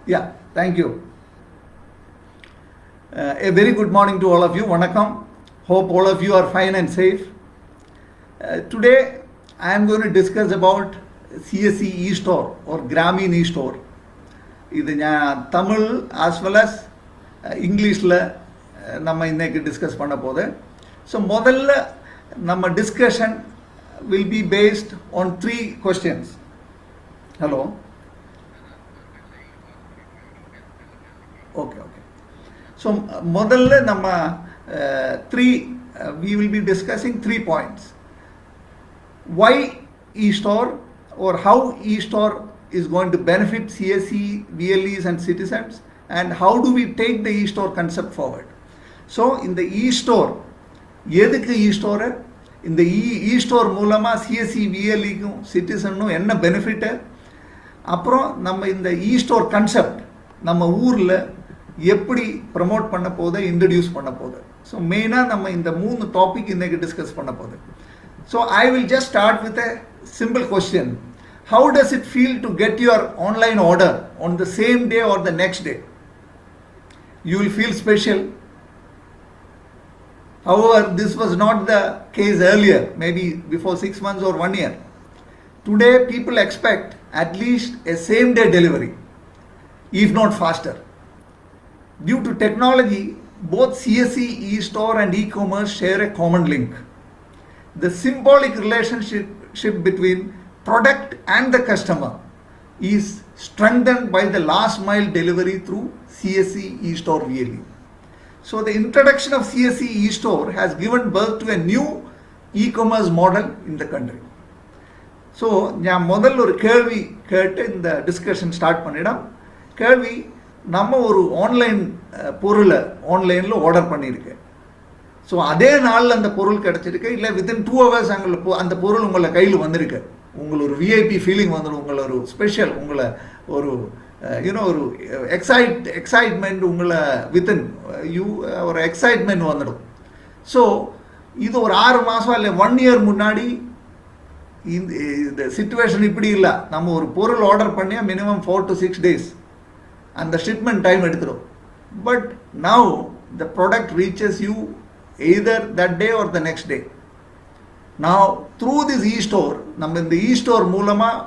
Yeah, thank you. A very good morning to all of you. Vanakkam. Hope all of you are fine and safe. Today, I am going to discuss about CSC eStore or Grameen eStore. இது நான் Tamil as well as இங்கிலீஷில் நம்ம இன்னைக்கு discuss பண்ண போது. So முதல்ல நம்ம discussion will be based on 3 questions. Hello? Okay. So முதல்ல நம்ம we will be discussing 3 points. Why eStore or how eStore is going to benefit CSC, VLEs and citizens, and how do we take the eStore concept forward. So in the eStore, எதுக்கு eStore? இந்த eStore மூலமா CSC, VLEக்கும் citizenனும் என்ன benefit, அப்புறம் நம்ம இந்த eStore concept நம்ம ஊரில் எப்படி ப்ரமோட் பண்ண போது, இன்ட்ரடியூஸ் பண்ண போது. ஸோ மெயினாக நம்ம இந்த 3 டாபிக் இன்னைக்கு டிஸ்கஸ் பண்ண போது. So I will just start with a simple question. How does it feel to get your online order on the same day or the next day? You will feel special. However, this was not the case earlier, maybe before 6 months or 1 year. Today, people expect at least a same day delivery, if not faster. Due to technology, both CSC, eStore and e-commerce share a common link. The symbolic relationship between product and the customer is strengthened by the last mile delivery through CSC, eStore, VLE. So the introduction of CSC, eStore has given birth to a new e-commerce model in the country. So நான் முதல்ல ஒரு கேள்வி கேட்டு இந்த discussion start பண்ணிடலாம். கேள்வி, நம்ம ஒரு ஆன்லைன் பொருளை ஆன்லைனில் ஆர்டர் பண்ணியிருக்கேன். ஸோ அதே நாளில் அந்த பொருள் கிடச்சிருக்கு, இல்லை வித்தின் 2 hours அந்த பொருள் உங்களை கையில் வந்திருக்கு. உங்களை ஒரு விஐபி ஃபீலிங் வந்துடும், உங்களை ஒரு ஸ்பெஷல், உங்களை ஒரு ஒரு எக்ஸைட்மெண்ட், உங்களை வித்தின் ஒரு எக்ஸைட்மெண்ட் வந்துடும். ஸோ இது ஒரு 6 மாதம் இல்லை 1 year முன்னாடி இந்த சிச்சுவேஷன் இப்படி இல்லை. நம்ம ஒரு பொருள் ஆர்டர் பண்ணியா மினிமம் 4 to 6 days அந்த ஷிப்மெண்ட் டைம் எடுத்துடும். But now the product reaches you either that day or the next day. Now through this eStore, நம்ம இந்த eStore மூலமாக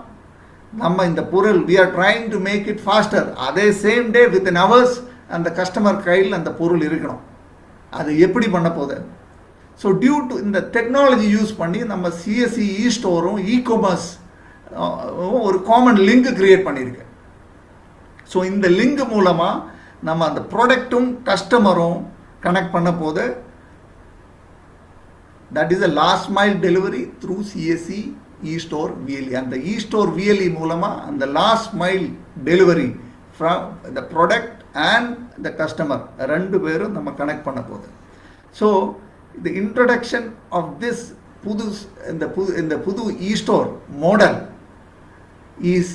நம்ம இந்த பொருள் we are trying to make it faster. அதே சேம் டே within hours அந்த customer கையில் அந்த பொருள் இருக்கணும். அது எப்படி பண்ண போகுது? ஸோ டியூ டு இந்த டெக்னாலஜி யூஸ் பண்ணி நம்ம சிஎஸ்சி, eStoreம் இ-காமர்ஸ் ஒரு காமன் லிங்க் கிரியேட் பண்ணியிருக்கு. ஸோ இந்த லிங்க் மூலமாக நம்ம அந்த ப்ராடக்ட்டும் கஸ்டமரும் கனெக்ட் பண்ண போது. That is a last mile delivery through CSC, eStore, VLE. And the eStore VLE மூலமா அந்த last mile delivery from the product and the customer ரெண்டு பேரும் நம்ம கனெக்ட் பண்ண போகுது. So the introduction of this இந்த புது eStore model is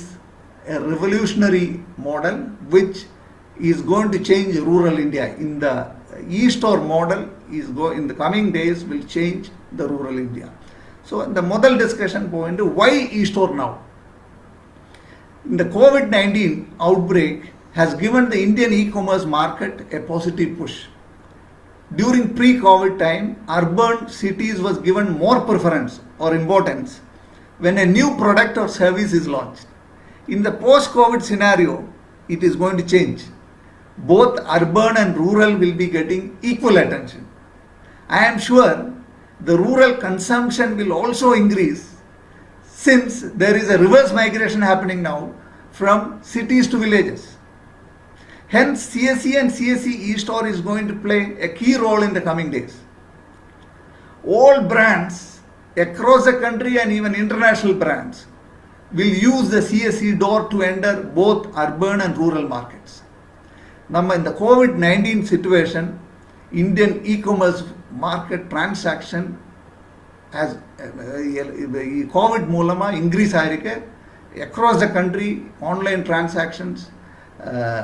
a revolutionary model which is going to change rural India. In the eStore model in the coming days will change the rural India. So the model discussion point, why eStore now? The COVID-19 outbreak has given the Indian e-commerce market a positive push. During pre-COVID time, urban cities was given more preference or importance when a new product or service is launched. In the post-COVID scenario, it is going to change. Both urban and rural will be getting equal attention. I am sure the rural consumption will also increase since there is a reverse migration happening now from cities to villages. Hence, CSC and CSC eStore is going to play a key role in the coming days. All brands across the country and even international brands will use the CSC door to enter both urban and rural markets. நம்ம இந்த COVID-19 situation, Indian e-commerce market transaction has COVID மூலமாக increase ஆகிருக்கு. Across the country, online transactions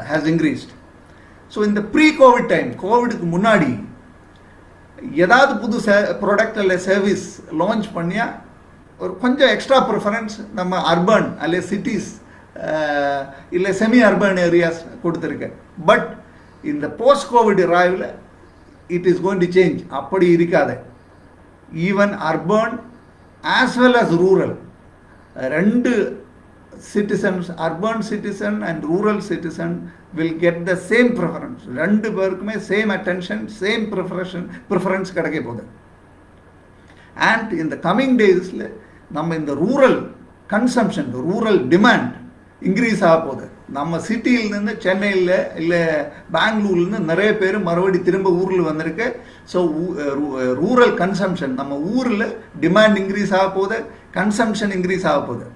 has increased. So in the pre-COVID time, கோவிடுக்கு முன்னாடி ஏதாவது புது product அல்ல service launch பண்ணியா ஒரு கொஞ்சம் எக்ஸ்ட்ரா ப்ரிஃபரன்ஸ் நம்ம அர்பன் அல்ல சிட்டிஸ் இல்லை செமி அர்பன் ஏரியாஸ் கொடுத்துருக்கு. பட் இந்த post COVID arrival it is going to change. அப்படி இருக்காது. Even urban as well as rural, ரெண்டு citizens, urban citizen and rural citizen will get the same preference. ரெண்டு பேருக்குமே same attention, same preference கிடைக்க போகுது. And இந்த coming டேஸில் நம்ம இந்த rural consumption, rural demand increase ஆக போகுது. நம்ம சிட்டியிலேருந்து சென்னையில் இல்லை பெங்களூர்லேருந்து நிறைய பேர் மறுபடி திரும்ப ஊரில் வந்திருக்கு. ஸோ ரூரல் கன்சம்ஷன், நம்ம ஊரில் டிமாண்ட் இன்க்ரீஸ் ஆக போகுது, கன்சம்ஷன் இன்க்ரீஸ் ஆக போகுது.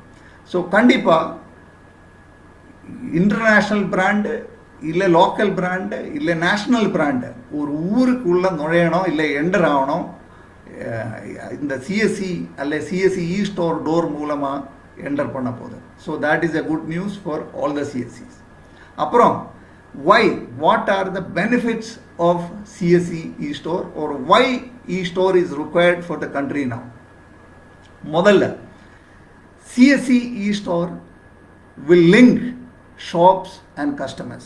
ஸோ கண்டிப்பாக இன்டர்நேஷ்னல் பிராண்டு இல்லை லோக்கல் பிராண்டு இல்லை நேஷ்னல் பிராண்டு ஒரு ஊருக்குள்ளே நுழையணும் இல்லை என்டர் ஆகணும், இந்த சிஎஸ்சி அல்ல சிஎஸ்சி eStore டோர் மூலமாக என்டர் பண்ண போகுது. So that is a good news for all the CSCs. அப்புறம் what are the benefits of CSC eStore or why eStore is required for the country now? முதல்ல CSC eStore will link shops and customers.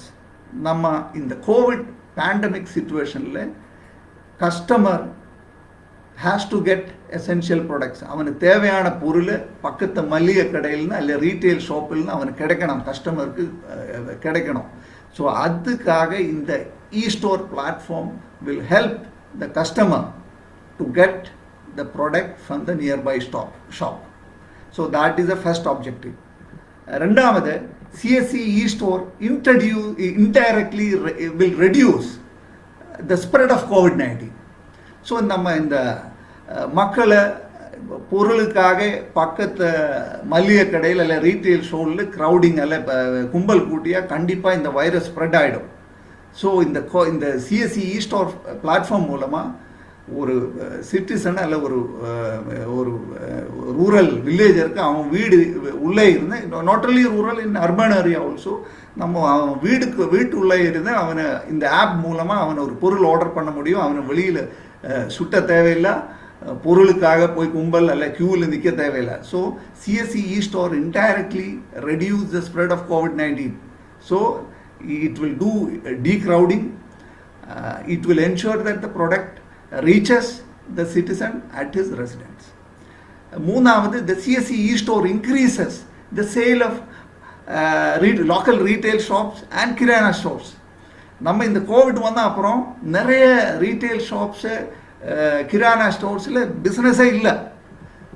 நம்ம இந்த Covid pandemic சிச்சுவேஷனில் customer has to get essential products. அவனுக்கு தேவையான பொருள் பக்கத்து மளிகை கடையில்னா இல்லை ரீட்டைல் ஷாப்பில்னா அவனுக்கு கிடைக்கணும், கஸ்டமருக்கு கிடைக்கணும். ஸோ அதுக்காக இந்த eStore platform will help the customer to get the product from the nearby shop. So that is the first objective. ரெண்டாவது, CSC eStore indirectly will reduce the spread of COVID-19. So நம்ம இந்த மக்களை பொருளுக்காக பக்கத்து மளிகை கடையில் இல்லை ரீட்டைல் ஷோவில் க்ரௌடிங் எல்லாம் கும்பல் கூட்டியாக கண்டிப்பாக இந்த வைரஸ் ஸ்ப்ரெட் ஆகிடும். ஸோ இந்த சிஎஸ்சி eStore பிளாட்ஃபார்ம் மூலமாக ஒரு சிட்டிசன் அல்ல ஒரு ரூரல் வில்லேஜருக்கு அவன் வீடு உள்ளே இருந்து, not only rural in urban area also, நம்ம அவன் வீட்டு உள்ளே இருந்து அவனை இந்த ஆப் மூலமாக அவனை ஒரு பொருள் ஆர்டர் பண்ண முடியும். அவனை வெளியில் சுட்ட தேவையில்லை, பொருளுக்காக போய் கும்பல் அல்ல கியூவில் நிற்க தேவையில்லை. So CSC eStore indirectly reduce the spread of COVID-19. So it will do decrowding. It will ensure that the product reaches the citizen at his residence. மூணாவது, the CSC eStore increases the sale of local retail shops and kirana shops. நம்ம இந்த Covid வந்தால் அப்புறம் நிறைய retail shops kirana ஸ்டோர்ஸில் பிஸ்னஸே இல்லை.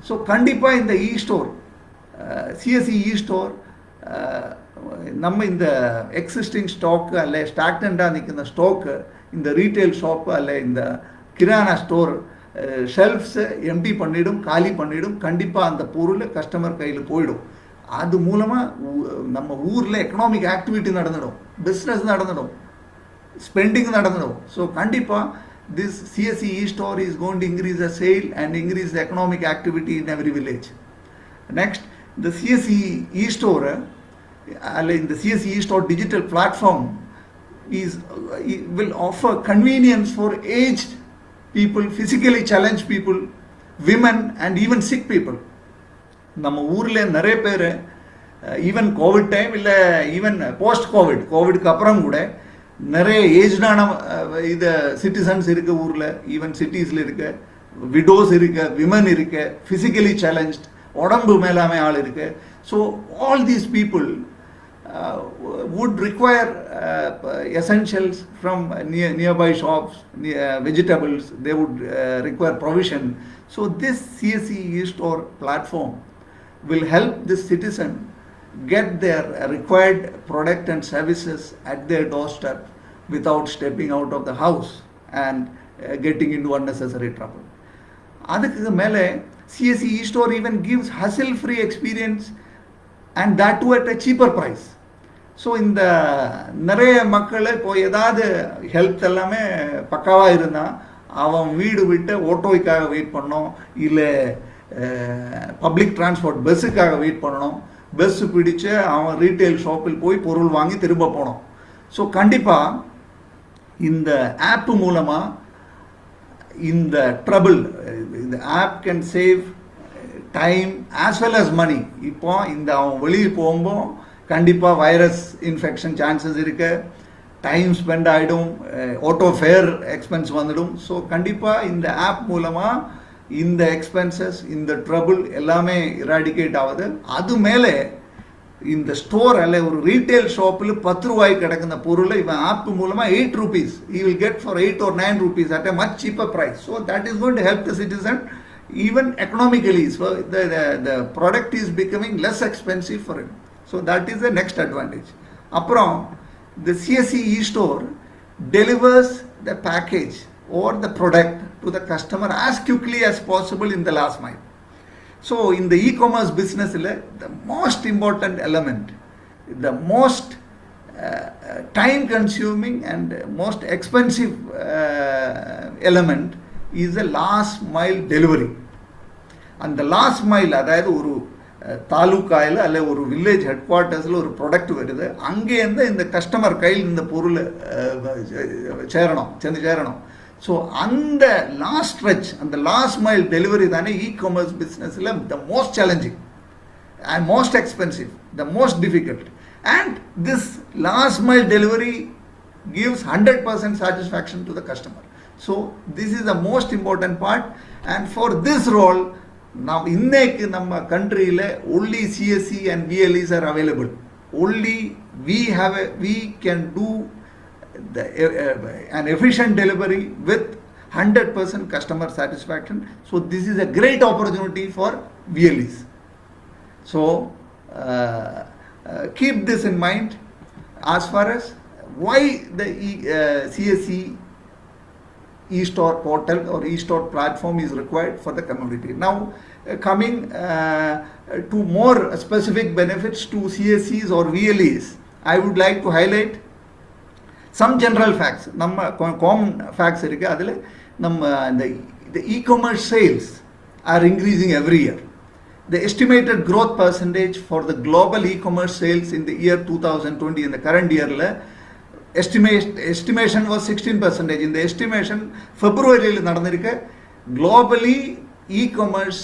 So கண்டிப்பாக இந்த eStore CSC eStore நம்ம இந்த எக்ஸிஸ்டிங் ஸ்டாக்கு அல்ல ஸ்டாக்டண்டாக நிற்கிற ஸ்டாக்கு இந்த ரீட்டைல் ஷாப்பு அல்ல இந்த கிரானா ஸ்டோர் ஷெல்ஃப்ஸை எம்டி பண்ணிடும், காலி பண்ணிடும். கண்டிப்பாக அந்த பொருள் கஸ்டமர் கையில் போயிடும். அது மூலமாக நம்ம ஊரில் எக்கனாமிக் ஆக்டிவிட்டி நடந்துடும், பிஸ்னஸ் நடந்துடும், ஸ்பெண்டிங் நடந்துடும். ஸோ கண்டிப்பாக this CSC eStore is going to increase the sale and increase the economic activity in every village. Next, the CSC eStore in the CSC eStore digital platform will offer convenience for aged people, physically challenged people, women and even sick people. நம்ம ஊரில் நிறைய பேர் even Covid time இல்லை even post கோவிட்க்கு அப்புறம் கூட நிறைய ஏஜ்டான இது citizens இருக்க ஊரில், ஈவன் சிட்டிஸில் இருக்க விடோஸ் இருக்க, விமன் இருக்க, ஃபிசிக்கலி சேலஞ்ச்ட், உடம்பு மேலாமே ஆள் இருக்கு. So all these people would require essentials from nearby shops, vegetables, they would require provision. So this CSC eStore platform will help this citizen get their required product and services at their doorstep without stepping out of the house and getting into unnecessary trouble. அதுக்கு மேலே CSC eStore even gives hassle-free experience and that too at a cheaper price. So இந்த நிறைய மக்கள் இப்போ ஏதாவது health எல்லாமே பக்காவாக இருந்தால் அவன் வீடு விட்டு ஓட்டோவுக்காக வெயிட் பண்ணணும், இல்லை பப்ளிக் டிரான்ஸ்போர்ட் பஸ்ஸுக்காக வெயிட் பண்ணணும், பஸ்ஸு பிடிச்சு அவன் ரீட்டைல் ஷாப்பில் போய் பொருள் வாங்கி திரும்ப போனோம். ஸோ கண்டிப்பாக இந்த ஆப் மூலமாக இந்த ட்ரபிள், இந்த app can save time as well as money. இப்போ இந்த அவன் வெளியே போகும்போது கண்டிப்பாக வைரஸ் இன்ஃபெக்ஷன் சான்சஸ் இருக்கு, டைம் ஸ்பெண்ட் ஆகிடும், ஆட்டோ ஃபேர் எக்ஸ்பென்ஸ் வந்துடும். ஸோ கண்டிப்பாக இந்த ஆப் மூலமாக இந்த எக்ஸ்பென்சஸ், இந்த ட்ரபுள் எல்லாமே இராடிகேட் ஆகுது. அது மேலே இந்த ஸ்டோர் அல்ல ஒரு ரீட்டைல் ஷாப்பில் 10 ரூபாய்க்கு கிடக்குற பொருளை இவன் ஆப் மூலமாக 8 rupees he will get for 8 or 9 rupees at a much cheaper price. So that is going to help the citizen even economically. So the product is becoming less expensive for him. So that is the next advantage. Aprom, the CSC eStore delivers the package or the product to the customer as quickly as possible in the last mile. So in the e-commerce business, the most important element, the most time consuming and most expensive element is the last mile delivery. And the last mile, அதாவது ஒரு தாலுக்காயில் அல்ல ஒரு village head குவார்ட்டர்ஸில் ஒரு product வருது, அங்கேருந்து இந்த customer கையில் இந்த பொருள் சென்று சேரணும். ஸோ அந்த லாஸ்ட் ஸ்ட்ரெச், அந்த லாஸ்ட் மைல் டெலிவரி தானே இ-காமர்ஸ் பிஸ்னஸில் the most challenging and most expensive, the most difficult. And this last mile delivery gives 100% satisfaction to the customer. So this is the most important part, and for this role now இன்னைக்கு நம்ம கண்ட்ரியில் only CSC and VLEs are available. Only we can do an efficient delivery with 100% customer satisfaction. So this is a great opportunity for VLEs. So keep this in mind as far as why the CSC eStore portal or eStore platform is required for the community. Now coming to more specific benefits to CSCs or VLEs, I would like to highlight some general facts. நம்ம common facts இருக்கு. அதில் நம்ம the e-commerce sales are increasing every year. The estimated growth percentage for the global e-commerce sales in the year 2020, in the current year, estimation was 16%. In the estimation February நடந்திருக்கு, globally e-commerce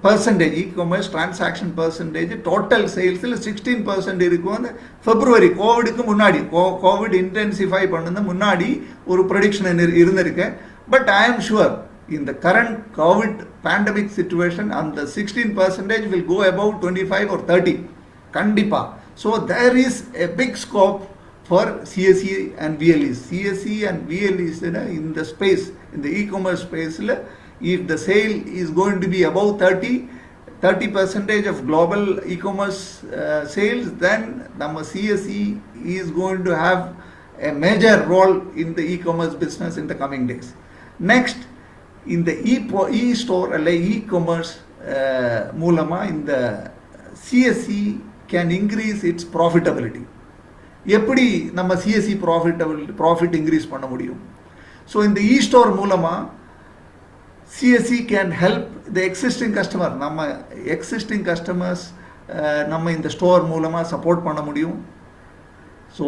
percentage, e-commerce transaction percentage total sales 16% இருக்கும். அந்த February கோவிடுக்கு முன்னாடி, Covid intensify பண்ணது முன்னாடி ஒரு prediction இருந்திருக்கு. But I ஆம் sure in the current COVID pandemic situation, and the 16% will go above 25 or 30 kandipa. So there is a big scope for CSC and VLEs. CSC and VLEs in the space, in the e-commerce space, if the sale is going to be above 30% of global e-commerce sales, then our CSC is going to have a major role in the e-commerce business in the coming days. Next, in the e-store அல்ல e-commerce மூலமா இந்த CSC can increase its profitability. எப்படி நம்ம CSC profit increase பண்ண முடியும்? So இந்த e-store மூலமா CSC can help the existing customer. நம்ம existing customers நம்ம இந்த ஸ்டோர் மூலமா சப்போர்ட் பண்ண முடியும். ஸோ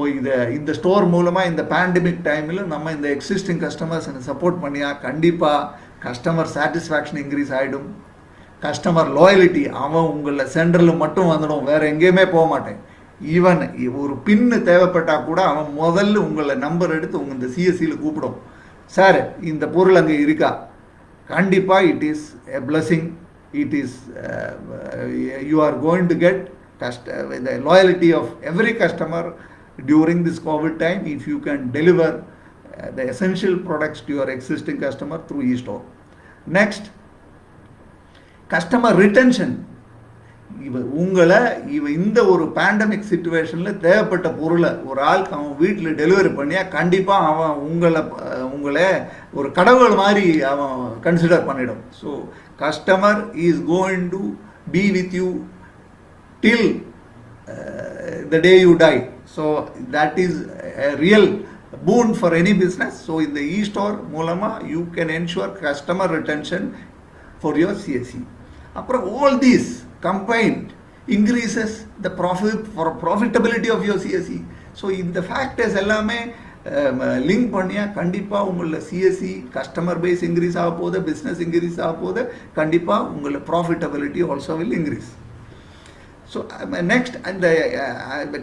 இந்த ஸ்டோர் மூலமாக இந்த பேண்டமிக் டைமில் நம்ம இந்த எக்ஸிஸ்டிங் கஸ்டமர்ஸை சப்போர்ட் பண்ணியா கண்டிப்பாக கஸ்டமர் சாட்டிஸ்ஃபேக்ஷன் இன்க்ரீஸ் ஆகிடும். கஸ்டமர் லாயலிட்டி, அவன் உங்களை சென்டரில் மட்டும் வந்துடும், வேறு எங்கேயுமே போக மாட்டேன். ஈவன் ஒரு பின்னு தேவைப்பட்டால் கூட அவன் முதல்ல உங்களை நம்பர் எடுத்து உங்கள் இந்த சிஎஸ்சியில் கூப்பிடும், சார் இந்த பொருள் அங்கே இருக்கா. கண்டிப்பாக it is a blessing. It is you are going to get the loyalty of every customer during this COVID time if you can deliver the essential products to your existing customer through eStore. Next, customer retention. இந்த ஒரு pandemic சிச்சுவேஷனில் தேவைப்பட்ட பொருளை ஒரு ஆளுக்கு அவன் வீட்டில் delivery பண்ணியா கண்டிப்பாக அவன் உங்களை ஒரு கடவுள் மாதிரி அவன் கன்சிடர் பண்ணிடும். So customer is going to be with you till the day you die. So that is a real boon for any business. So in the eStore மூலமா you can ensure customer retention for your CSC. அப்புறம் all these combined increases the profitability of your CSC. So இந்த factors எல்லாமே link பண்ணியா கண்டிப்பாக உங்களோட CSC customer base increase ஆக போகுது, business increase ஆக போகுது, கண்டிப்பாக உங்களோட profitability also will increase. So next, and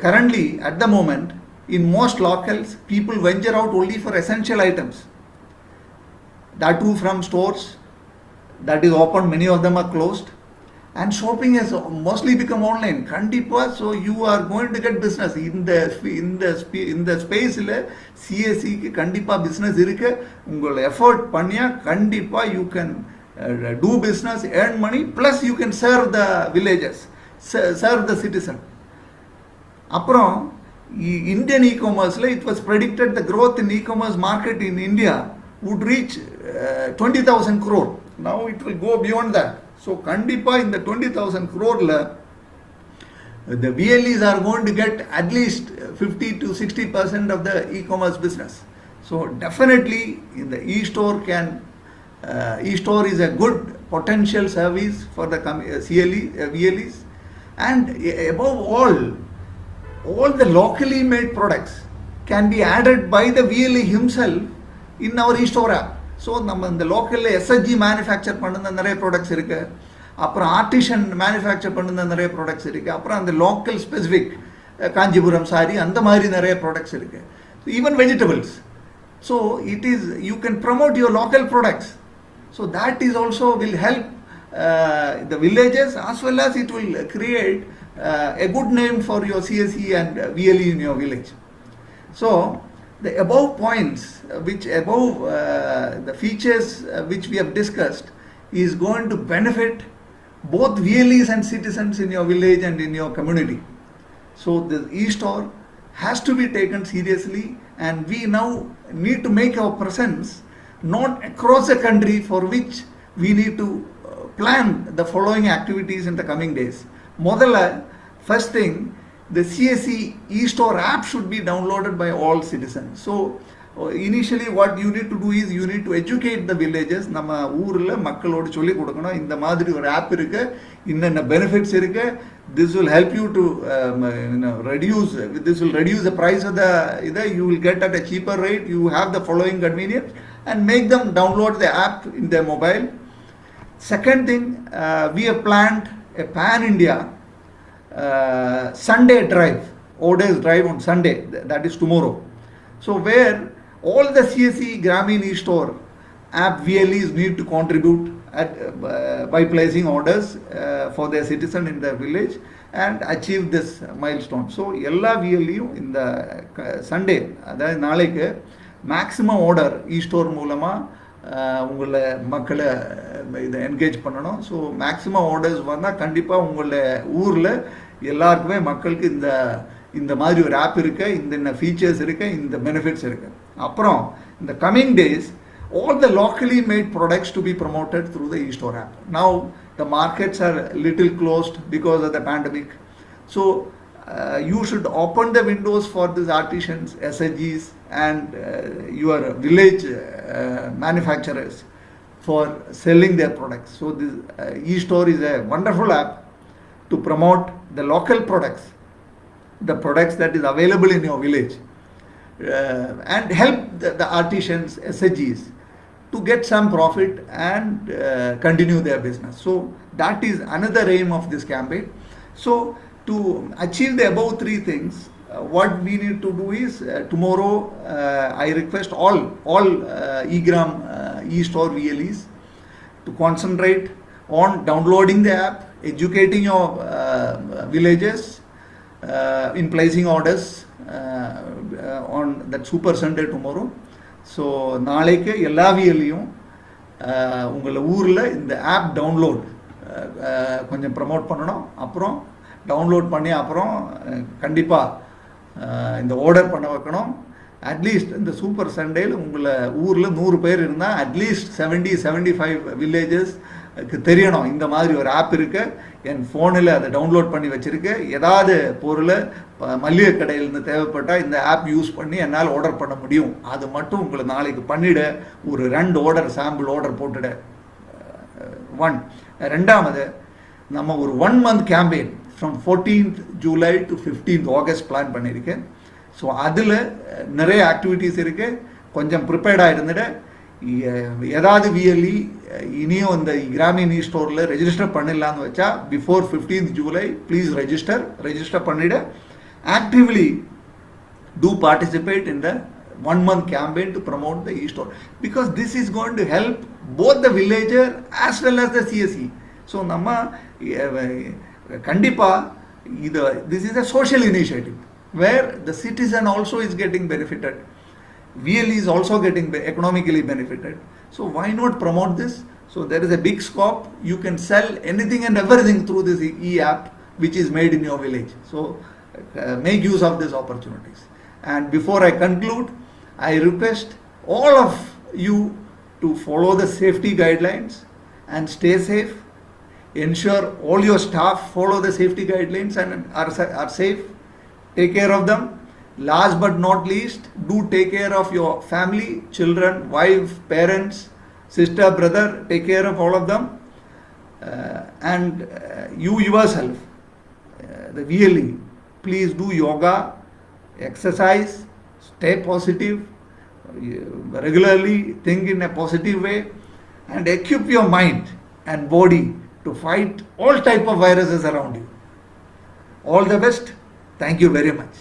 currently at the moment, in most locals, people venture out only for essential items. That too from stores that is open, many of them are closed. And shopping has mostly become online. Kandipa, so you are going to get business in the space la CSC ku kandipa business irukku. Ungal effort panniya kandipa you can do business, earn money, plus you can serve the villages, serve the citizen. Aprom Indian e-commerce, it was predicted the growth in e-commerce market in India would reach 20,000 crore. Now it will go beyond that. So Kandipa in the 20,000 crore, the VLEs are going to get at least 50 to 60% of the e-commerce business. So definitely in the eStore eStore is a good potential service for the VLEs, and above all the locally made products can be added by the VLE himself in our eStore app. So நம்ம இந்த லோக்கலில் SSG manufacture பண்ணுற நிறைய products இருக்குது, அப்புறம் artisan manufacture பண்ணுற நிறைய products இருக்குது, அப்புறம் அந்த லோக்கல் ஸ்பெசிஃபிக் காஞ்சிபுரம் சாரி அந்த மாதிரி நிறைய ப்ராடக்ட்ஸ் இருக்குது, even vegetables. So it is you can promote your local products. So that is also will help the villages, as well as it will create a good name for your CSC and VLE in your village. So the above points, the features which we have discussed is going to benefit both VLEs and citizens in your village and in your community. So the eStore has to be taken seriously, and we now need to make our presence known across the country, for which we need to plan the following activities in the coming days. Modala, first thing, the CSC eStore app should be downloaded by all citizens. So initially what you need to do is you need to educate the villages. நம்ம ஊர்ல மக்களோடு சொல்லி கொடுக்கணும், இந்த மாதிரி ஒரு app இருக்கு, இன்னென்ன பெனிஃபிட்ஸ் இருக்கு, this will help you to this will reduce the price of the you will get at a cheaper rate, you have the following convenience, and make them download the app in their mobile. Second thing, we have planned a pan-India Sunday drive, orders drive on Sunday, that is tomorrow. So where all the CSC Grameen eStore app VLEs need to contribute by placing orders for their citizen in the village and achieve this milestone. So எல்லா VLEயும் இந்த Sunday, அதாவது நாளைக்கு maximum order eStore மூலமாக உங்களை மக்களை இதை engage பண்ணணும். So maximum orders வந்தால் கண்டிப்பாக உங்களை ஊரில் எல்லாருக்குமே மக்களுக்கு இந்த மாதிரி ஒரு ஆப் இருக்குது, இந்த ஃபீச்சர்ஸ் இருக்குது, இந்த பெனிஃபிட்ஸ் இருக்குது. அப்புறம் இந்த coming days all the locally made products to be promoted through the eStore app. Now the markets are little closed because of the pandemic. So you should open the windows for these artisans, SHGs and your village manufacturers for selling their products. So this eStore is a wonderful app to promote the local products, the products that is available in your village, and help the artisans, SHGs to get some profit and continue their business. So that is another aim of this campaign. So to achieve the above three things, what we need to do is tomorrow I request all eGram eStore VLEs to concentrate on downloading the app, educating your villages in placing orders on that Super Sunday tomorrow. So நாளைக்கு எல்லா விஎல்லையும் உங்களை ஊரில் இந்த app download கொஞ்சம் promote பண்ணணும். அப்புறம் download பண்ணி அப்புறம் கண்டிப்பாக இந்த ஆர்டர் பண்ண வைக்கணும். அட்லீஸ்ட் இந்த சூப்பர் சண்டேயில் உங்களை ஊரில் 100 பேர் இருந்தால் அட்லீஸ்ட் 75 வில்லேஜஸ்க்கு தெரியணும் இந்த மாதிரி ஒரு ஆப் இருக்கு, என் ஃபோனில் அதை டவுன்லோட் பண்ணி வச்சுருக்கேன், ஏதாவது பொருள் மல்லிகை கடையிலேருந்து தேவைப்பட்டால் இந்த ஆப் யூஸ் பண்ணி என்னால் ஆர்டர் பண்ண முடியும். அது மட்டும் உங்களை நாளைக்கு பண்ணிவிட, ஒரு 2 ஆர்டர் சாம்பிள் ஆர்டர் போட்டுட. ரெண்டாவது, நம்ம ஒரு 1 month campaign from 14th July to 15th August plan பண்ணியிருக்கேன். ஸோ அதில் நிறைய ஆக்டிவிட்டீஸ் இருக்குது, கொஞ்சம் ப்ரிப்பேர்டாக இருந்துட. ஏதாவது விஎல்இ இனியும் இந்த கிராமீன் ஸ்டோரில் ரெஜிஸ்டர் பண்ணிடலான்னு வச்சா before 15th July please register பண்ணிவிட actively do participate in the 1-month campaign to promote the eStore, because this is going to help both the villager as well as the CSC. So நம்ம கண்டிப்பா this is a social initiative where the citizen also is getting benefited, VL is also getting economically benefited. So why not promote this? So there is a big scope. You can sell anything and everything through this e-app which is made in your village. So make use of these opportunities. And before I conclude, I request all of you to follow the safety guidelines and stay safe. Ensure all your staff follow the safety guidelines and are safe. Take care of them. Last but not least, do take care of your family, children, wife, parents, sister, brother. Take care of all of them. And you yourself, the VLE, please do yoga, exercise, stay positive, regularly think in a positive way, and equip your mind and body to fight all type of viruses around you. All the best. Thank you very much.